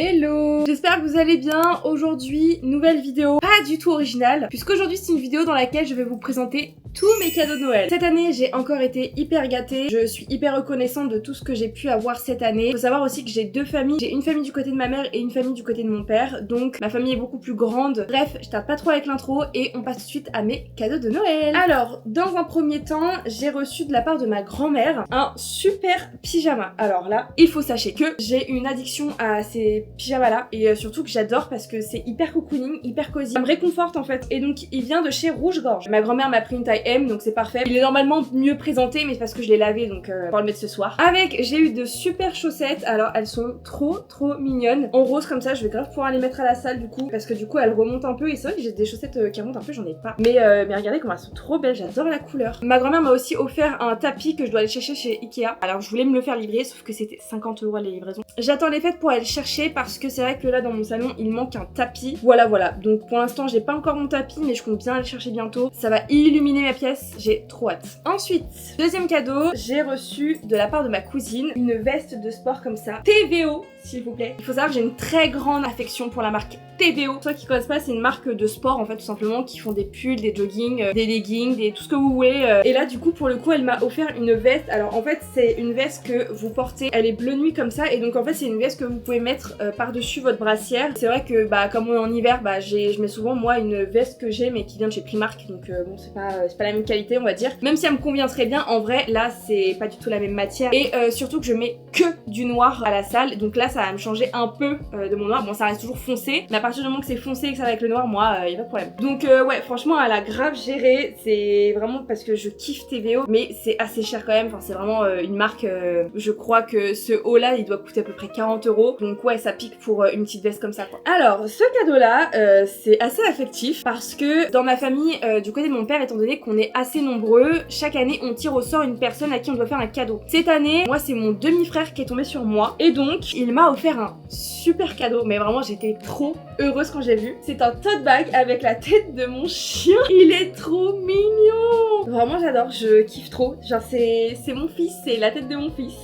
Hello, j'espère que vous allez bien. Aujourd'hui, nouvelle vidéo pas du tout originale, puisqu'aujourd'hui c'est une vidéo dans laquelle je vais vous présenter tous mes cadeaux de Noël. Cette année, j'ai encore été hyper gâtée. Je suis hyper reconnaissante de tout ce que j'ai pu avoir cette année. Faut savoir aussi que j'ai deux familles. J'ai une famille du côté de ma mère et une famille du côté de mon père. Donc ma famille est beaucoup plus grande. Bref, je tape pas trop avec l'intro et on passe tout de suite à mes cadeaux de Noël. Alors, dans un premier temps, j'ai reçu de la part de ma grand-mère un super pyjama. Alors là, il faut sachez que j'ai une addiction à ces pyjamas là et surtout que j'adore parce que c'est hyper cocooning, hyper cosy. Ça me réconforte en fait. Et donc il vient de chez Rouge Gorge. Ma grand-mère m'a pris une taille M, donc c'est parfait. Il est normalement mieux présenté, mais c'est parce que je l'ai lavé, donc on va le mettre ce soir. Avec, j'ai eu de super chaussettes. Alors elles sont trop mignonnes. En rose comme ça, je vais grave pouvoir les mettre à la salle du coup, parce que du coup elles remontent un peu. Et c'est vrai que j'ai des chaussettes qui remontent un peu, j'en ai pas. Mais regardez comment elles sont trop belles, j'adore la couleur. Ma grand-mère m'a aussi offert un tapis que je dois aller chercher chez Ikea. Alors je voulais me le faire livrer, sauf que c'était 50 € les livraisons. J'attends les fêtes pour aller le chercher parce que c'est vrai que là dans mon salon il manque un tapis. Voilà. Donc pour l'instant j'ai pas encore mon tapis, mais je compte bien aller le chercher bientôt. Ça va illuminer ma pièce, j'ai trop hâte. Ensuite, deuxième cadeau, j'ai reçu de la part de ma cousine une veste de sport comme ça. TVO s'il vous plaît. Il faut savoir que j'ai une très grande affection pour la marque TVO. Ceux qui connaissent pas, c'est une marque de sport en fait tout simplement qui font des pulls, des joggings, des leggings, tout ce que vous voulez. Et là du coup pour le coup elle m'a offert une veste. Alors en fait c'est une veste que vous portez, elle est bleu nuit comme ça et donc en fait c'est une veste que vous pouvez mettre par-dessus votre brassière. C'est vrai que comme on est en hiver, je mets souvent moi une veste que j'ai mais qui vient de chez Primark, donc bon c'est pas la même qualité on va dire. Même si elle me convient très bien, en vrai là c'est pas du tout la même matière et surtout que je mets que du noir à la salle, donc là ça va me changer un peu de mon noir. Bon ça reste toujours foncé, mais à partir du moment que c'est foncé et que ça va avec le noir, moi y a pas de problème. Donc ouais franchement elle a grave géré, c'est vraiment parce que je kiffe TVO, mais c'est assez cher quand même, enfin c'est vraiment une marque, je crois que ce haut là il doit coûter à peu près 40 €, donc ouais ça pique pour une petite veste comme ça quoi. Alors ce cadeau là c'est assez affectif parce que dans ma famille du côté de mon père, étant donné qu'on est assez nombreux, chaque année on tire au sort une personne à qui on doit faire un cadeau. Cette année moi c'est mon demi-frère qui est tombé sur moi et donc il m'a offert un super cadeau, mais vraiment j'étais trop heureuse quand j'ai vu. C'est un tote bag avec la tête de mon chien, il est trop mignon. Vraiment j'adore, je kiffe trop, genre c'est mon fils, c'est la tête de mon fils.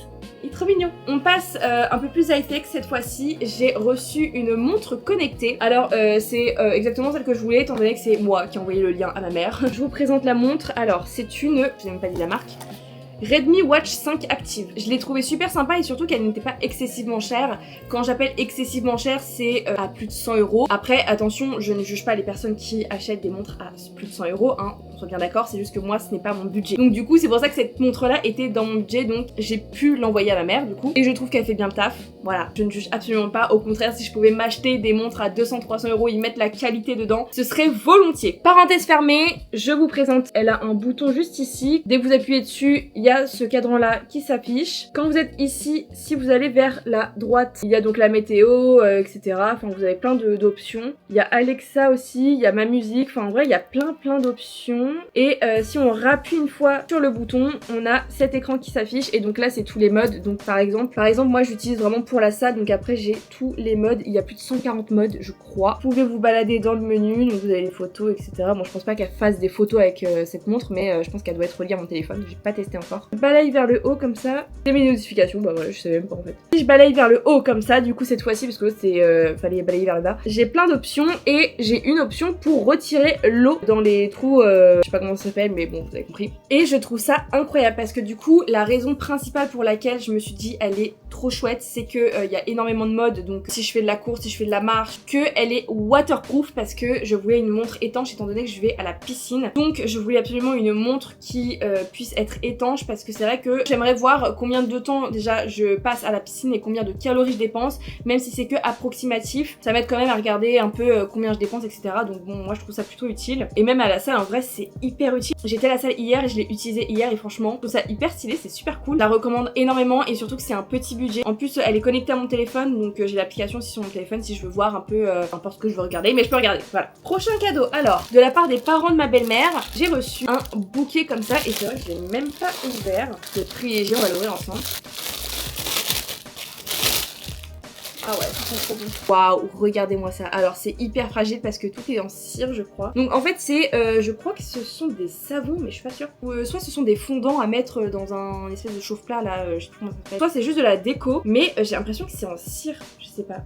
Il est trop mignon. On passe un peu plus high-tech cette fois-ci. J'ai reçu une montre connectée. Alors c'est exactement celle que je voulais étant donné que c'est moi qui ai envoyé le lien à ma mère. Je vous présente la montre. Alors c'est une, je n'ai même pas dit la marque, Redmi Watch 5 Active. Je l'ai trouvée super sympa et surtout qu'elle n'était pas excessivement chère. Quand j'appelle excessivement cher, c'est à plus de 100 €. Après, attention, je ne juge pas les personnes qui achètent des montres à plus de 100 €, hein, on soit bien d'accord, c'est juste que moi, ce n'est pas mon budget. Donc du coup, c'est pour ça que cette montre-là était dans mon budget, donc j'ai pu l'envoyer à ma mère du coup. Et je trouve qu'elle fait bien le taf, voilà. Je ne juge absolument pas, au contraire, si je pouvais m'acheter des montres à 200-300 €, y mettre la qualité dedans, ce serait volontiers. Parenthèse fermée, je vous présente, elle a un bouton juste ici. Dès que vous appuyez dessus, il y a ce cadran là qui s'affiche. Quand vous êtes ici, si vous allez vers la droite, il y a donc la météo, etc. Enfin vous avez plein d'options. Il y a Alexa aussi, il y a ma musique, enfin en vrai il y a plein d'options. Et si on rappuie une fois sur le bouton, on a cet écran qui s'affiche et donc là c'est tous les modes. Donc par exemple moi j'utilise vraiment pour la salle, donc après j'ai tous les modes, il y a plus de 140 modes je crois. Vous pouvez vous balader dans le menu, donc vous avez les photos, etc. Bon je pense pas qu'elle fasse des photos avec cette montre, mais je pense qu'elle doit être reliée à mon téléphone, j'ai pas testé encore. Je balaye vers le haut comme ça, c'est mes notifications, bah voilà je savais même pas en fait. Si je balaye vers le haut comme ça, du coup cette fois-ci parce que c'est fallait balayer vers le bas, j'ai plein d'options et j'ai une option pour retirer l'eau dans les trous, je sais pas comment ça s'appelle mais bon vous avez compris. Et je trouve ça incroyable parce que du coup la raison principale pour laquelle je me suis dit elle est trop chouette, c'est que il y a énormément de modes, donc si je fais de la course, si je fais de la marche, que elle est waterproof parce que je voulais une montre étanche étant donné que je vais à la piscine, donc je voulais absolument une montre qui puisse être étanche parce que c'est vrai que j'aimerais voir combien de temps déjà je passe à la piscine et combien de calories je dépense, même si c'est que approximatif, ça m'aide quand même à regarder un peu combien je dépense, etc. Donc bon moi je trouve ça plutôt utile et même à la salle en vrai c'est hyper utile. J'étais à la salle hier et je l'ai utilisé hier et franchement je trouve ça hyper stylé, c'est super cool, je la recommande énormément et surtout que c'est un petit budget. En plus elle est connectée à mon téléphone, donc j'ai l'application aussi sur mon téléphone si je veux voir un peu n'importe ce que je veux regarder, mais je peux regarder. Voilà. Prochain cadeau, alors de la part des parents de ma belle-mère, j'ai reçu un bouquet comme ça et c'est vrai que je l'ai même pas ouvert. C'est privilégié, on va l'ouvrir ensemble. Ah ouais, ça sent trop bon. Waouh, regardez-moi ça. Alors c'est hyper fragile parce que tout est en cire, je crois. Donc en fait c'est, je crois que ce sont des savons, mais je suis pas sûre. Ou soit ce sont des fondants à mettre dans un espèce de chauffe-plat là, je sais pas comment ça s'appelle. Soit c'est juste de la déco, mais j'ai l'impression que c'est en cire, je sais pas.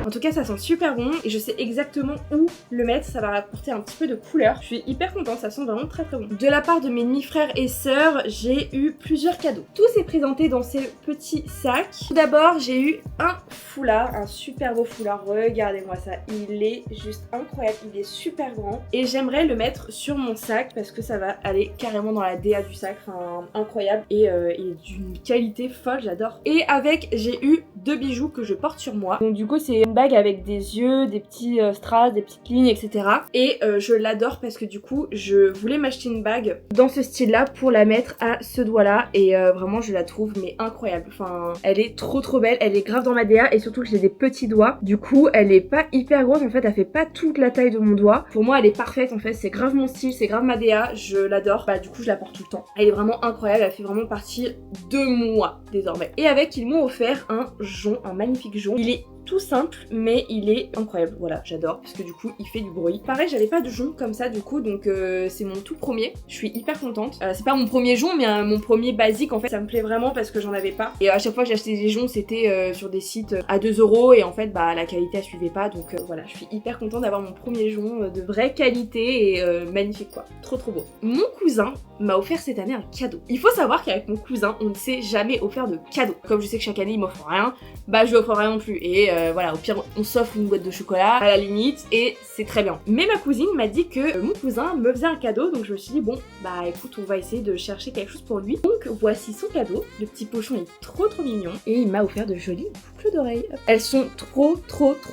En tout cas ça sent super bon et je sais exactement où le mettre, ça va apporter un petit peu de couleur. Je suis hyper contente, ça sent vraiment très très bon. De la part de mes demi-frères et sœurs, j'ai eu plusieurs cadeaux. Tout s'est présenté dans ces petits sacs. Tout d'abord j'ai eu un foulard, un super beau foulard, regardez-moi ça, il est juste incroyable, il est super grand et j'aimerais le mettre sur mon sac parce que ça va aller carrément dans la DA du sac, enfin incroyable et il est d'une qualité folle, j'adore. Et avec j'ai eu 2 bijoux que je porte sur moi, donc du coup c'est une bague avec des yeux, des petits strass, des petites lignes, etc. Et je l'adore parce que du coup je voulais m'acheter une bague dans ce style là pour la mettre à ce doigt là et vraiment je la trouve mais incroyable, enfin elle est trop belle, elle est grave dans ma DA et surtout que j'ai des petits doigts, du coup elle est pas hyper grosse en fait, elle fait pas toute la taille de mon doigt, pour moi elle est parfaite en fait, c'est grave mon style, c'est grave ma DA, je l'adore, bah du coup je la porte tout le temps, elle est vraiment incroyable, elle fait vraiment partie de moi désormais. Et avec ils m'ont offert un jonc, un magnifique jonc, il est tout simple mais il est incroyable, voilà j'adore parce que du coup il fait du bruit. Pareil j'avais pas de jonc comme ça du coup donc c'est mon tout premier, je suis hyper contente. C'est pas mon premier jonc mais mon premier basique en fait, ça me plaît vraiment parce que j'en avais pas et à chaque fois que j'achetais des joncs c'était sur des sites à 2 € et en fait bah la qualité elle suivait pas donc voilà je suis hyper contente d'avoir mon premier jonc de vraie qualité et magnifique quoi, trop beau. Mon cousin m'a offert cette année un cadeau. Il faut savoir qu'avec mon cousin on ne s'est jamais offert de cadeau, comme je sais que chaque année il m'offre rien, bah je lui offre rien non plus et voilà, au pire on s'offre une boîte de chocolat à la limite et c'est très bien. Mais ma cousine m'a dit que mon cousin me faisait un cadeau donc je me suis dit bon bah écoute on va essayer de chercher quelque chose pour lui. Donc voici son cadeau, le petit pochon est trop mignon et il m'a offert de jolies boucles d'oreilles. Elles sont trop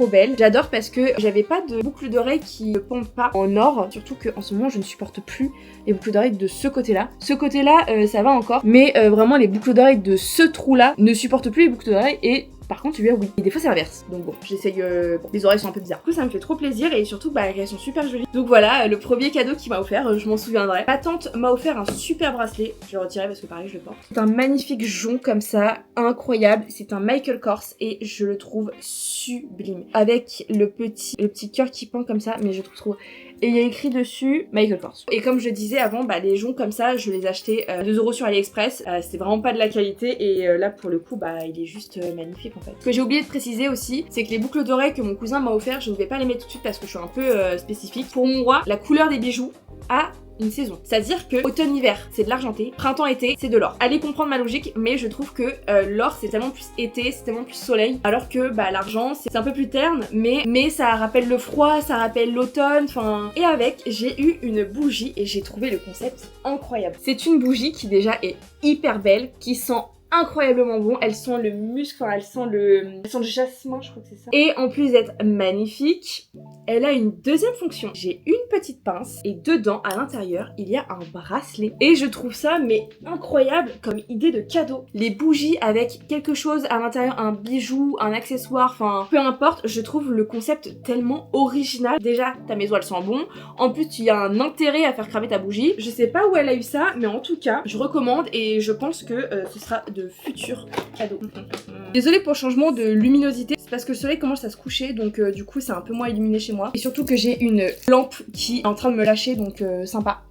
belles, j'adore parce que j'avais pas de boucles d'oreilles qui ne pendent pas en or, surtout qu'en ce moment je ne supporte plus les boucles d'oreilles de ce côté-là. Ce côté-là ça va encore, mais vraiment les boucles d'oreilles de ce trou-là ne supportent plus les boucles d'oreilles et par contre, celui-là, oui. Et des fois, c'est l'inverse. Donc bon, j'essaye... Bon, les oreilles sont un peu bizarres. Du coup, ça me fait trop plaisir et surtout, bah, elles sont super jolies. Donc voilà, le premier cadeau qu'il m'a offert, je m'en souviendrai. Ma tante m'a offert un super bracelet. Je l'ai retiré parce que pareil, je le porte. C'est un magnifique jonc comme ça, incroyable. C'est un Michael Kors et je le trouve sublime. Avec le petit cœur qui pend comme ça, mais je trouve trop... Et il y a écrit dessus Michael Kors. Et comme je disais avant, bah les joncs comme ça, je les achetais 2 € sur AliExpress. C'était vraiment pas de la qualité et là pour le coup, bah il est juste magnifique en fait. Ce que j'ai oublié de préciser aussi, c'est que les boucles d'oreilles que mon cousin m'a offert, je ne vais pas les mettre tout de suite parce que je suis un peu spécifique. Pour moi, la couleur des bijoux a une saison. C'est-à-dire que automne-hiver, c'est de l'argenté, printemps-été, c'est de l'or. Allez comprendre ma logique, mais je trouve que l'or, c'est tellement plus été, c'est tellement plus soleil, alors que bah, l'argent, c'est un peu plus terne, mais ça rappelle le froid, ça rappelle l'automne, enfin... Et avec, j'ai eu une bougie et j'ai trouvé le concept incroyable. C'est une bougie qui déjà est hyper belle, qui sent incroyablement bon, elles sent le musc, enfin elles sentent le jasmin, je crois que c'est ça. Et en plus d'être magnifique, elle a une deuxième fonction. J'ai une petite pince et dedans, à l'intérieur, il y a un bracelet. Et je trouve ça mais incroyable comme idée de cadeau. Les bougies avec quelque chose à l'intérieur, un bijou, un accessoire, enfin peu importe, je trouve le concept tellement original. Déjà, ta maison elle sent bon. En plus, il y a un intérêt à faire cramer ta bougie. Je sais pas où elle a eu ça, mais en tout cas, je recommande et je pense que ce sera de futurs cadeaux. Désolée pour le changement de luminosité, c'est parce que le soleil commence à se coucher, donc du coup c'est un peu moins illuminé chez moi. Et surtout que j'ai une lampe qui est en train de me lâcher, donc sympa.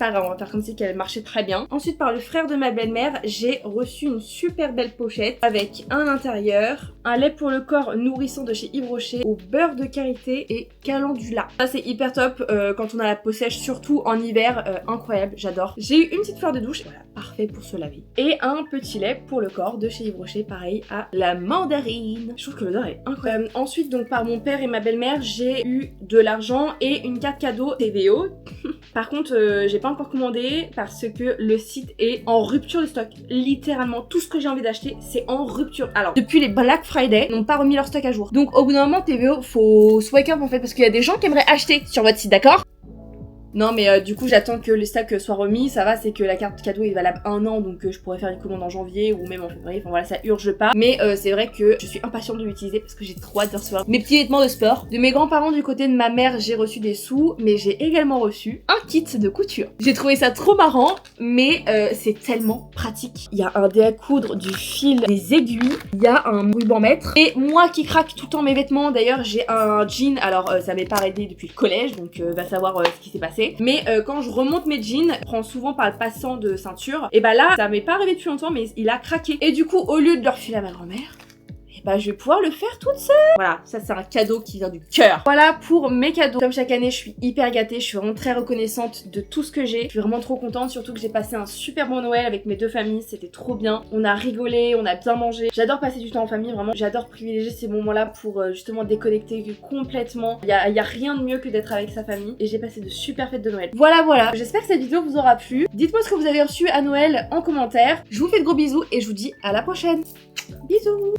Pas grave, on va faire comme si qu'elle marchait très bien. Ensuite, par le frère de ma belle-mère, j'ai reçu une super belle pochette avec un intérieur, un lait pour le corps nourrissant de chez Yves Rocher au beurre de karité et calendula. Ça c'est hyper top quand on a la peau sèche, surtout en hiver, incroyable, j'adore. J'ai eu une petite fleur de douche, voilà, parfait pour se laver. Et un petit lait pour le corps de chez Yves Rocher, pareil à la mandarine. Je trouve que l'odeur est incroyable. Ensuite, donc par mon père et ma belle-mère, j'ai eu de l'argent et une carte cadeau TVO. Par contre, j'ai pas encore commandé parce que le site est en rupture de stock. Littéralement, tout ce que j'ai envie d'acheter, c'est en rupture. Alors, depuis les Black Friday, ils n'ont pas remis leur stock à jour. Donc, au bout d'un moment, TVO, faut se wake up en fait, parce qu'il y a des gens qui aimeraient acheter sur votre site, d'accord ? Non mais du coup j'attends que les stocks soient remis, ça va, c'est que la carte cadeau est valable 1 an, donc je pourrais faire une commande en janvier ou même en février, enfin voilà, ça urge pas. Mais c'est vrai que je suis impatiente de l'utiliser parce que j'ai trop hâte de recevoir mes petits vêtements de sport. De mes grands-parents du côté de ma mère, j'ai reçu des sous, mais j'ai également reçu un kit de couture. J'ai trouvé ça trop marrant, mais c'est tellement pratique. Il y a un dé à coudre, du fil, des aiguilles, il y a un ruban mètre. Et moi qui craque tout le temps mes vêtements, d'ailleurs j'ai un jean, alors ça m'est pas arrêté depuis le collège, donc va savoir ce qui s'est passé. Mais quand je remonte mes jeans, je prends souvent par le passant de ceinture, et bah là ça m'est pas arrivé depuis longtemps, mais il a craqué. Et du coup au lieu de le refiler à ma grand-mère, bah je vais pouvoir le faire toute seule. Voilà, ça c'est un cadeau qui vient du cœur. Voilà pour mes cadeaux. Comme chaque année, je suis hyper gâtée, je suis vraiment très reconnaissante de tout ce que j'ai. Je suis vraiment trop contente, surtout que j'ai passé un super bon Noël avec mes deux familles, c'était trop bien. On a rigolé, on a bien mangé. J'adore passer du temps en famille, vraiment. J'adore privilégier ces moments-là pour justement déconnecter complètement. Il y a rien de mieux que d'être avec sa famille. Et j'ai passé de super fêtes de Noël. Voilà. J'espère que cette vidéo vous aura plu. Dites-moi ce que vous avez reçu à Noël en commentaire. Je vous fais de gros bisous et je vous dis à la prochaine. Bisous.